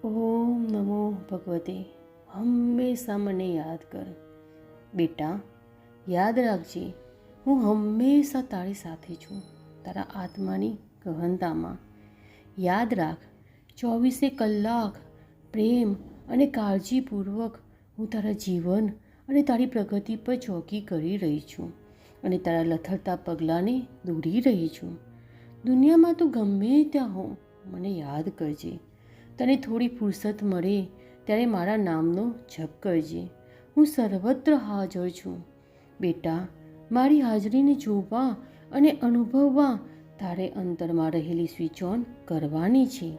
ઓમ નમો ભગવતે. હંમેશા મને યાદ કર. બેટા, યાદ રાખજે, હું હંમેશા તારી સાથે છું, તારા આત્માની ગહનતામાં. યાદ રાખ, 24 કલાક પ્રેમ અને કાળજીપૂર્વક હું તારા જીવન અને તારી પ્રગતિ પર ચોકી કરી રહી છું અને તારા લથડતા પગલાંને દોરી રહી છું. દુનિયામાં તું ગમે ત્યાં હો, મને યાદ કરજે. તને થોડી ફુરસત મળે ત્યારે મારા નામનો જપ કરજે. હું સર્વત્ર હાજર છું. બેટા, મારી હાજરીને જોવા અને અનુભવવા તારે અંતરમાં રહેલી સ્વિચ ઓન કરવાની છે.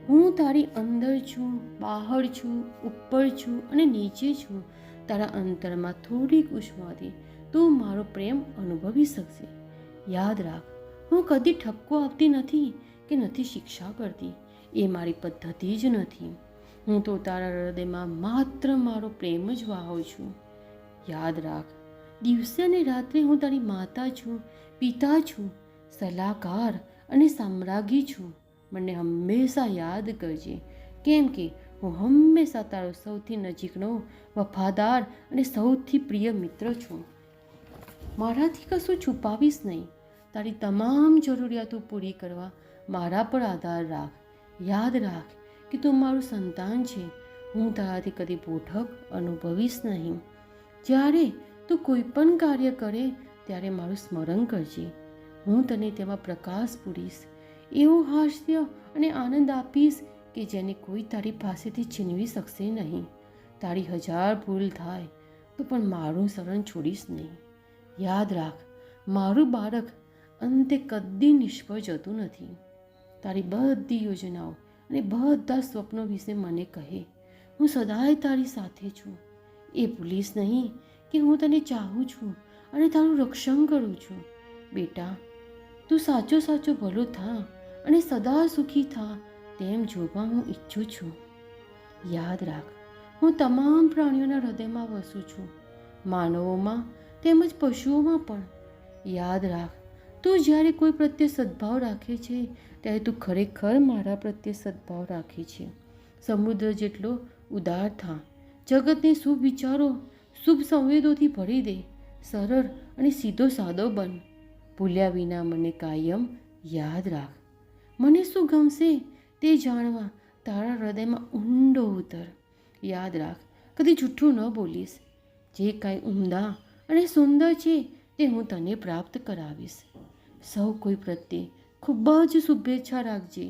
હું તારી અંદર છું, બહાર છું, ઉપર છું અને નીચે છું. તારા અંતરમાં થોડીક ઉષ્માથી તું મારો પ્રેમ અનુભવી શકશે. યાદ રાખ, હું કદી ઠપકો આપતી નથી કે નથી શિક્ષા કરતી. એ મારી પદ્ધતિ જ નથી. હું તો તારા હૃદયમાં માત્ર મારો પ્રેમ જ વહાવું છું. યાદ રાખ, દિવસે અને રાત્રે હું તારી માતા છું, પિતા છું, સલાહકાર અને સામ્રાજ્ઞી છું. મને હંમેશા યાદ કરજે, કેમ કે હું હંમેશા તારો સૌથી નજીકનો, વફાદાર અને સૌથી પ્રિય મિત્ર છું. મારાથી કશું છુપાવીશ નહીં. તારી તમામ જરૂરિયાતો પૂરી કરવા મારા પર આધાર રાખ. યાદ રાખ કે તું મારું સંતાન છે. હું તારાથી કદી બોઠક અનુભવીશ નહીં. જ્યારે તું કોઈ પણ કાર્ય કરે ત્યારે મારું સ્મરણ કરજે. હું તને તેમાં પ્રકાશ પૂરીશ, એવું હાસ્ય અને આનંદ આપીશ કે જેને કોઈ તારી પાસેથી છીનવી શકશે નહીં. તારી 1000 ભૂલ થાય તો પણ મારું શરણ છોડીશ નહીં. યાદ રાખ, મારું બાળક અંતે કદી નિષ્ફળ જતું નથી. તારી બધી યોજનાઓ અને બધા સ્વપ્નો વિશે મને કહે. હું સદાય તારી સાથે છું. એ ભૂલીશ નહીં કે હું તને ચાહું છું અને તારું રક્ષણ કરું છું. બેટા, તું સાચો સાચો ભલો થા અને સદા સુખી થા તેમ જોવા હું ઈચ્છું છું. યાદ રાખ, હું તમામ પ્રાણીઓના હૃદયમાં વસું છું, માનવોમાં તેમજ પશુઓમાં પણ. યાદ રાખ, તું જ્યારે કોઈ પ્રત્યે સદ્ભાવ રાખે છે ત્યારે તું ખરેખર મારા પ્રત્યે સદ્ભાવ રાખે છે. સમુદ્ર જેટલો ઉદાર થા. જગતને શુભ વિચારો, શુભ સંવેદોથી ભરી દે. સરળ અને સીધો સાદો બન. ભૂલ્યા વિના મને કાયમ યાદ રાખ. મને શું ગમશે તે જાણવા તારા હૃદયમાં ઊંડો ઉતર. યાદ રાખ, કદી જૂઠું ન બોલીશ. જે કાંઈ ઉમદા અને સુંદર છે તે હું તને પ્રાપ્ત કરાવીશ. સૌ કોઈ પ્રત્યે ખૂબ જ શુભેચ્છા રાખજે.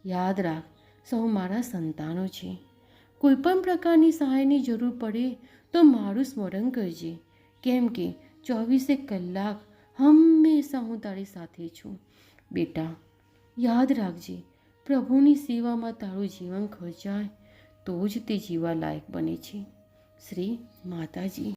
યાદ રાખ, સૌ મારા સંતાનો છે. કોઈ પણ પ્રકારની સહાયની જરૂર પડે તો મારું સ્મરણ કરજે, કેમ કે 24 કલાક હંમેશા હું તારી સાથે છું. બેટા, યાદ રાખજે, પ્રભુની સેવામાં તારું જીવન ખર્ચાય તો જ તે જીવા લાયક બને છે. શ્રી માતાજી.